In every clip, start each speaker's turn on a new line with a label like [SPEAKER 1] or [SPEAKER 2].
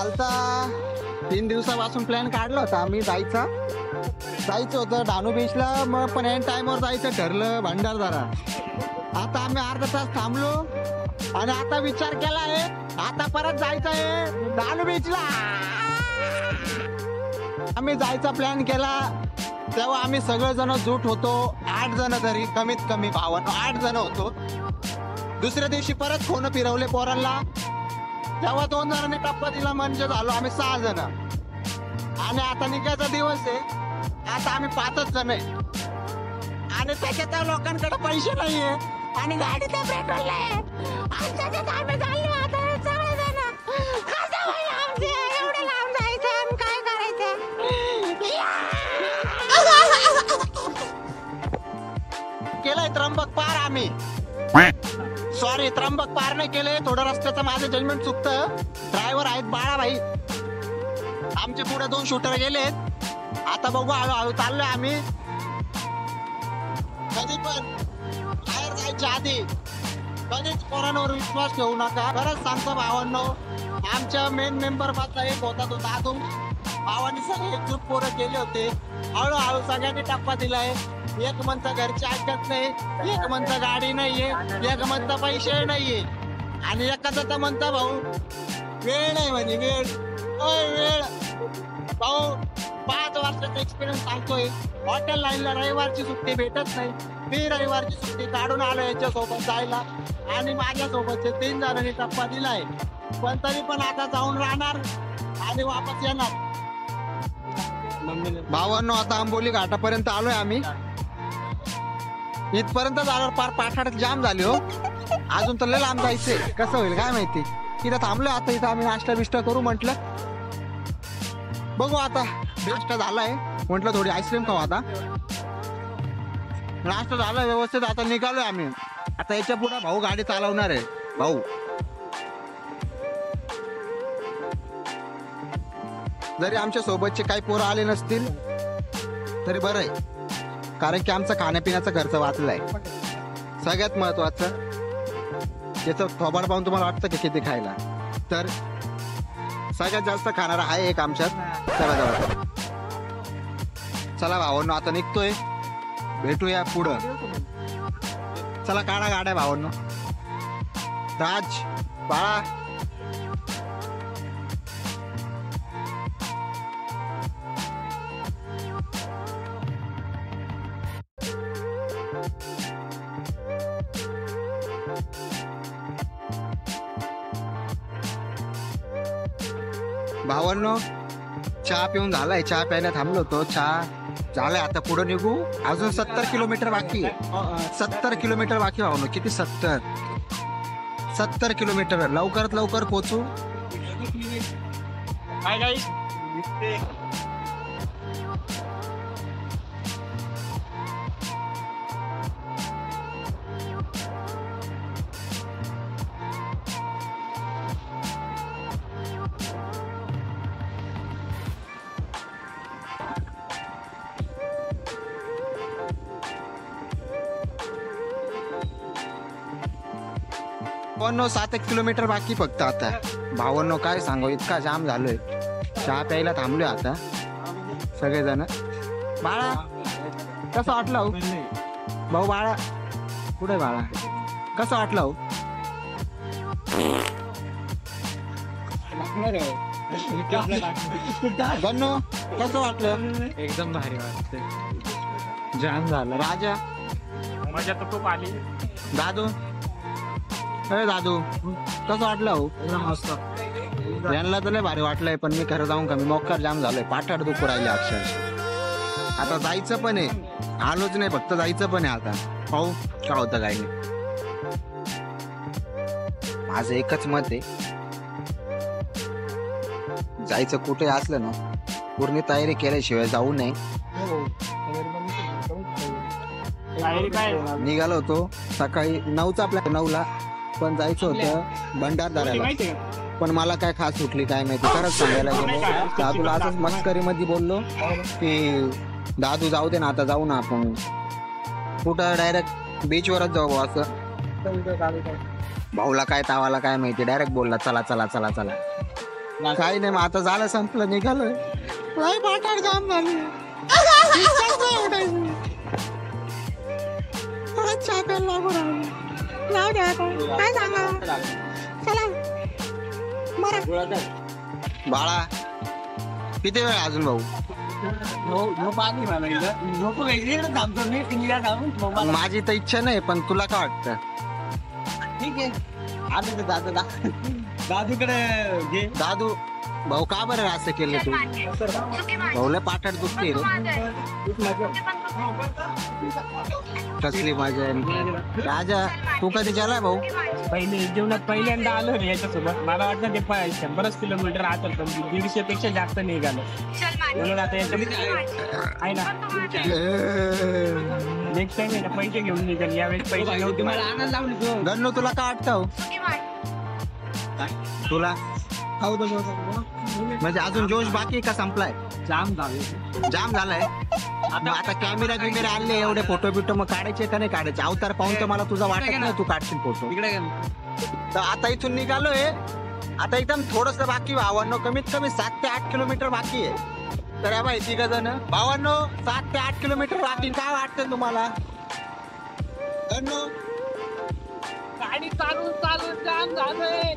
[SPEAKER 1] झालता 3 दिवसापासून प्लॅन काढला होता आम्ही जायचं होतं डानू बीचला, मग पण एंड टाइमवर जायचं ठरलं भंडारदरा. आता आम्ही अर्धा तास थांबलो आणि आता विचार केला आहे आता परत जायचं आहे डानू बीचला. आम्ही जायचा प्लॅन केला तेव्हा आम्ही सगळेजण जुट होतो, 8 जण तरी कमीत कमी 8 जण होतो. दुसऱ्या दिवशी परत फोन फिरवले पोरांना, तेव्हा 2 जणांनी टप्पा दिला म्हणजे झालो आम्ही 6 जण. आणि आता निघायचा दिवस आहे, आता आम्ही 5च जण आहे आणि त्याच्यात लोकांकडे पैसे नाहीये आणि गाडीचा पेट्रोल नाही. आम्ही चाललो आता सगळेजण. आता भाई आमचे एवढे लांब जायचं आणि काय करायचं. केलंय त्र्यंबक पार आम्ही, सॉरी त्र्यंबक पार नाही केले, थोडं रस्त्याचं माझं जजमेंट चुकतं. ड्रायव्हर आहेत बाळाभाई, आमचे पुढे 2 शूटर गेलेत. आता बघू हळूहळू चाललोय आम्ही. कधी पण बाहेर जायच्या आधी कधीच पोरांवर विश्वास ठेवू नका. खरंच सांगतो भावांनो, आमच्या मेन मेंबर मधला एक होता तो दादू, भावांनी सगळे एकजूट पोरं केले होते. हळूहळू सगळ्यांनी टप्पा दिलाय. एक म्हणता घरचे ऐकत नाही, एक म्हणता गाडी नाहीये, एक म्हणता पैसे नाहीये आणि एखादा तर म्हणता भाऊ वेळ नाही म्हणे. वेळ भाऊ 5 वर्षाचा एक्सपिरियन्स सांगतोय. हॉटेल लाईनला रविवारची सुट्टी भेटत नाही. मी रविवारची सुट्टी काढून आलो याच्यासोबत जायला आणि माझ्यासोबतचे 3 जणांनी टप्पा दिलाय. पण तरी पण आता जाऊन राहणार आणि वापस येणार. भावांनो आता आंबोली घाटापर्यंत आलोय आम्ही. इथपर्यंत झाल्यावर पार पाठाडत जाम झाली हो. अजून तर लय लांब जायचंय, कसं होईल काय माहिती. इथं थांबलोय आता, इथं आम्ही नाश्ता बिष्टा करू म्हटलं. बघू आता, नाश्ता झालाय म्हटलं थोडी आईस्क्रीम खाऊ. आता नाश्ता झालाय व्यवस्थित, आता निघालोय आम्ही. आता याच्या पुढे भाऊ गाडी चालवणार आहे. भाऊ जरी आमच्या सोबतचे काही पोरं आले नसतील तरी बरं आहे, कारण की आमचा खाण्यापिण्याचा खर्च वाचलाय. सगळ्यात महत्वाचं याचं थोबाड पाहून तुम्हाला वाटतं की किती खायला, तर सगळ्यात जास्त खाणारा आहे एक आमच्यात. चला भावांनो आता निघतोय, भेटूया पुढं. चला काढा गाड्या भावांनो. राज बाळा भावांनो, चहा पिऊन झालाय. चहा प्यायला थांबलो होतो, चहा झालाय. आता पुढे निघू. अजून 70 किलोमीटर बाकी. 70 किलोमीटर बाकी भावांनो. किती 70 किलोमीटर. लवकरात लवकर पोहोचू. काय गाईस भावांनो, 7 किलोमीटर बाकी फक्त. आता भावांनो काय सांगू, इतका जाम झालोय. चहा प्यायला थांबलोय आता सगळेजण. बाळा कसं वाटलं हो भाऊ? बाळा कुठे? बाळा कसं वाटलं हो? गन्नू कसं वाटलं?
[SPEAKER 2] एकदम भारी वाटतंय, जाम झालं.
[SPEAKER 1] राजा
[SPEAKER 2] मजा तर खूप आली.
[SPEAKER 1] दादू, अरे दादू कसं वाटलं हो?
[SPEAKER 2] मस्त.
[SPEAKER 1] यांना तर लय भारी वाटलंय, पण मी खरं जाऊन का मी मोक्कार जाम झालोय. पाठाड दुखू राहिले अक्षरशः. आता जायचं पण आहे, आलोच नाही फक्त जायचं पण आहे. आता पाहू काय होतं काय नाही. माझं एकच मत आहे, जायचं कुठे असलं ना पूर्ण तयारी केल्याशिवाय जाऊ नये. निघालो होतो सकाळी 9चा आपल्या 9ला, पण जायचं होतं भंडारदऱ्याला. पण मला काय खास सुटली काय माहिती. खरंच सांगायला गेलो दादूला असंच मस्करीमध्ये बोललो की दादू जाऊ दे ना आता जाऊ ना आपण कुठं, डायरेक्ट बीचवरच जाऊ असं. भाऊला काय तावाला काय माहिती, डायरेक्ट बोलला चला चला चला चला. काही नाही, मग आता झालं संपलं निघालोय. लय पाठाड जाम झाली. चहा प्यायला लागू राहिलो. जाऊ द्या आता. काय सांगा चला बाळा. किती वेळ अजून भाऊ? माझी तर इच्छा नाही, पण तुला काय वाटतं?
[SPEAKER 3] ठीक आहे आले दादा दादूकडे घे.
[SPEAKER 1] दादू भाऊ का बरं असं केलं तू? भाऊला पाठाड दुखते रे. कसली मजा आहे. राजा तू कधी गेलाय भाऊ?
[SPEAKER 2] जीवनात पहिल्यांदा आलो रे याच्यासोबत. मला वाटतं ते 100 किलोमीटर आत, पण 150 पेक्षा जास्त निघालो. म्हणून आता आहे ना, नेक्स्ट टाइम आहे ना पैसे घेऊन निघाल. यावेळेस पैसे नव्हते मला.
[SPEAKER 3] आनंद लावली तू.
[SPEAKER 1] गन्नू तुला काय वाटतं? तुला म्हणजे अजून जोश बाकी का संपलाय?
[SPEAKER 3] जाम झाले.
[SPEAKER 1] जाम झालाय. मग आता कॅमेरा बिमेरा आणले, एवढे फोटो बिटो मग काढायचे का नाही काढायचे? अवतार पाहून तर मला तुझा वाटत नाही तू काढशील फोटो.
[SPEAKER 3] इकडे
[SPEAKER 1] तर आता इथून निघालोय. आता एकदम थोडस बाकी भावांनो, कमीत कमी 7 ते 8 किलोमीटर बाकी आहे. तर या बाई तिघ जण भावांनो 7 ते 8 किलोमीटर बाकी. काय वाटतं तुम्हाला?
[SPEAKER 3] गाडी चालून चालून जाम झालंय.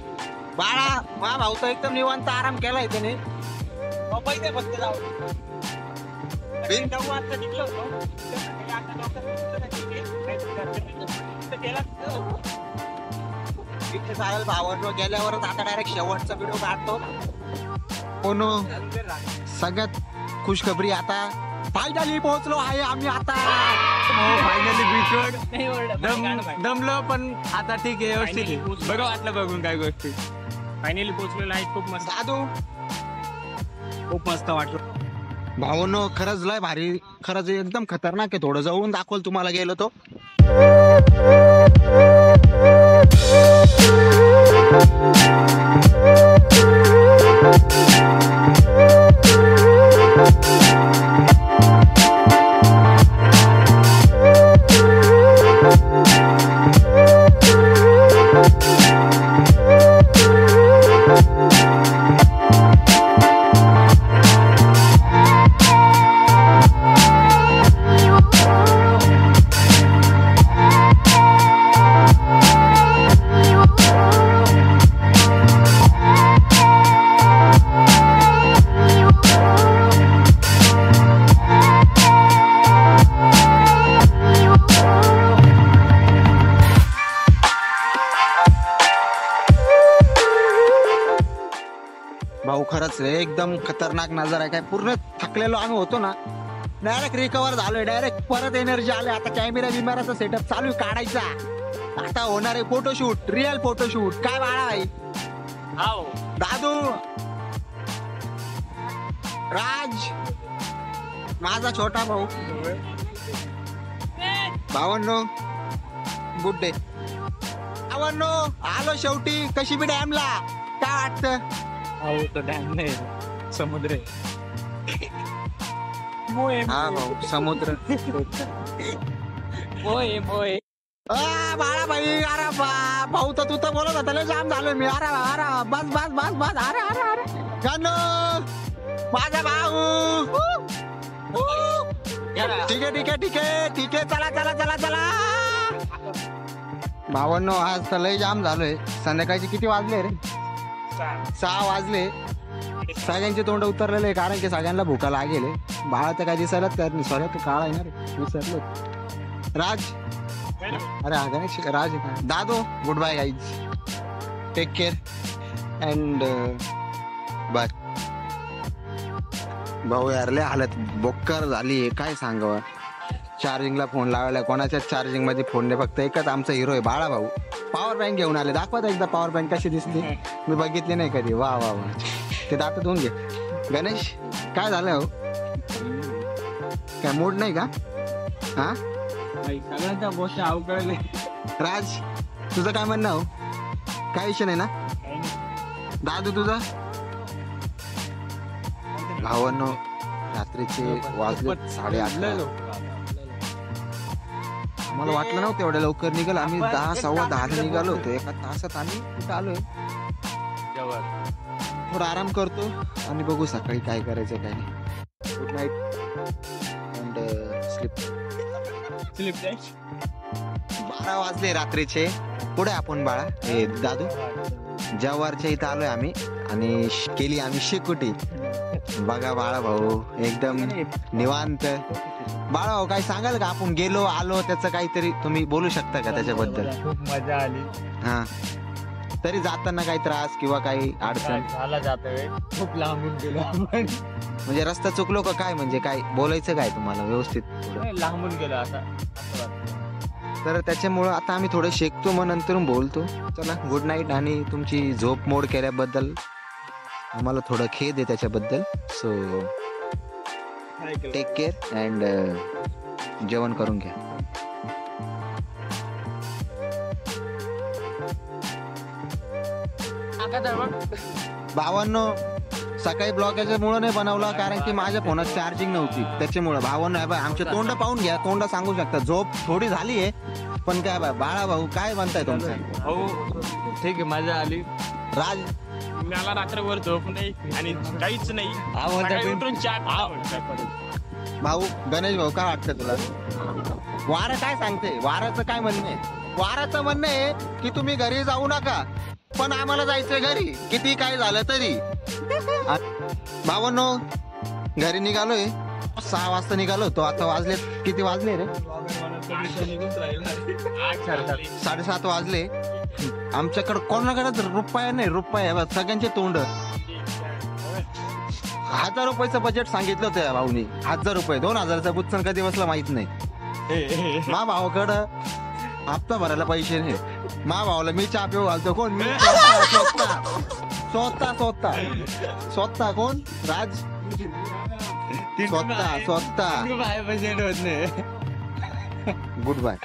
[SPEAKER 1] बाळा मा भाऊ तर एकदम निवांत आराम केलाय त्याने.
[SPEAKER 3] पैसे फक्त जाऊ.
[SPEAKER 1] चालेल भावांनो, गेल्यावरच आता डायरेक्ट शेवटचा व्हिडिओ काढतो. कोण सगळ्यात खुशखबरी, आता फायनली पोहोचलो आहे आम्ही आता.
[SPEAKER 3] फायनली बीचवर दमलो, पण आता ठीक आहे, व्यवस्थित आहे. बरं वाटलं बघून काही गोष्टी.
[SPEAKER 2] फायनली पोहोचलेलो आहे. खूप मस्त,
[SPEAKER 1] दादू
[SPEAKER 2] खूप मस्त वाटलं
[SPEAKER 1] भावांनो. खरंच लय भारी, खरंच एकदम खतरनाक आहे. थोडं जवळून दाखवल तुम्हाला गेलो तो. भाऊ खरंच रे एकदम खतरनाक नजारा आहे. काय पूर्ण थकलेलो आम्ही होतो ना, डायरेक्ट रिकवर झालोय. डायरेक्ट परत एनर्जी आली. आता कॅमेरा बिमेराचा सेटअप चालू आहे काढायचा. आता होणार आहे फोटोशूट, रिअल फोटोशूट. काय बाळा भाई? दादू, राज, माझा छोटा भाऊ. भावांनो गुड डे. भावांनो आलो शेवटी कशी बी डॅमला. काय वाटतं?
[SPEAKER 2] हो तर डॅम नाही, समुद्र आहे.
[SPEAKER 1] हा भाऊ समुद्र.
[SPEAKER 2] मोय
[SPEAKER 1] बाळा भाई, अरे भाऊ तर तू तर बोलत होता लय जाम झालोय मी. अरे अरे बस बस बस बस. अरे अरे अरे गणू माझा भाऊ. ठीक आहे ठीक आहे ठीक आहे ठीक आहे. चला चला चला चला. भावांनो आज तर लय जाम झालोय. संध्याकाळचे किती वाजले रे? 6 वाजले. सगळ्यांचे तोंड उतरलेले आहे, कारण की सगळ्यांना भूका लागेल. बाळा तर काय दिसायलाच तयार नाही. सॉरी तू काळा आहे ना रे, विसरलो. राज, अरे हा गणेश राज आहे का? दादो good bye guys, take care and bye. भाऊ यार लय हालत बोक्कर झाली आहे, काय सांगावं. चार्जिंगला फोन लावायला कोणाच्या चार्जिंग मध्ये फोन नाही, फक्त एकच आमचा हिरो आहे बाळा भाऊ. पॉवर बँक घेऊन आले. दाखवत एकदा पॉवर बँक कशी दिसली. मी बघितली नाही कधी. वा वा वा. ते दाखवत होऊन घे. गणेश काय झालं हो? काय मूड नाही का? हा
[SPEAKER 3] सगळ्यांच्या गोष्टी अवघड.
[SPEAKER 1] राज तुझं काय म्हणणं हो? काय विषय नाही ना? दादू तुझा? भावांनो रात्रीचे वाजले 8:30. मला वाटलं नव्हतं एवढ्या लवकर निघाल. आम्ही 10 सव्वा 10 निघालो होतो. एका तासात आम्ही कुठं आलोय. थोडा आराम करतो आणि बघू सकाळी काय करायचं काय नाही. Good night and sleep. 12 वाजले रात्रीचे. पुढे आपण बाळा हे दादू जव्हारच्या इथं आलोय आम्ही आणि केली आम्ही शेकोटी. बघा बाळा भाऊ एकदम निवांत. बाळा भाऊ काय सांगाल का, आपण गेलो आलो त्याचं काहीतरी तुम्ही बोलू शकता का त्याच्याबद्दल?
[SPEAKER 3] खूप मजा आली.
[SPEAKER 1] हा तरी जाताना काही त्रास किंवा काही अडचण
[SPEAKER 3] झाला जातोय, खूप लांबून गेलो आपण.
[SPEAKER 1] म्हणजे रस्ता चुकलो का काय, म्हणजे काय बोलायचं काय तुम्हाला व्यवस्थित थोडं?
[SPEAKER 3] लांबून गेलो आता.
[SPEAKER 1] तर त्याच्यामुळं आता आम्ही थोडं शेकतो मग नंतर बोलतो. चला गुड नाईट. आणि तुमची झोप मोड केल्याबद्दल आम्हाला थोडं खेद आहे त्याच्याबद्दल. सो टेक केअर अँड जेवण करून घ्या. भावांनो सकाळी ब्लॉग याच्यामुळं नाही बनवला कारण की माझ्या फोनात चार्जिंग नव्हती त्याच्यामुळं. भावांनो आमचे तोंड पाहून घ्या, तोंड सांगू शकता. झोप थोडी झाली आहे पण काय बाळा भाऊ काय म्हणताय तुमचं?
[SPEAKER 3] हो ठीक आहे, मजा आली.
[SPEAKER 1] राज
[SPEAKER 2] मला रात्रभर झोप नाही आणि काहीच नाही. सकाळी उठून चहा
[SPEAKER 1] भाऊ गणेश भाऊ काय वाटतं तुला? वारं काय सांगते? वाराचं काय म्हणणं आहे? वाराचं म्हणणं आहे की तुम्ही घरी जाऊ नका पण आम्हाला जायचंय घरी किती काय झालं तरी. भावांनो घरी निघालोय 6 वाजता निघालो होतो. आता वाजले किती वाजले रे? 7:30 वाजले. आमच्याकडे कोणाकडे रुपया नाही, रुपया सगळ्यांचे तोंड. 1000 रुपयाचं बजेट सांगितलं होतं भाऊनी. 1000 रुपये 2000चा बुच्चन कधी बसला माहित नाही. मा भावाकडं हप्ता भरायला पैसे नाही. मा भावाला मी चहा पिऊ घालतो. कोण? मी स्वतः कोण? राज स्वतः.
[SPEAKER 3] बजेट होत नाही.
[SPEAKER 1] Good bye.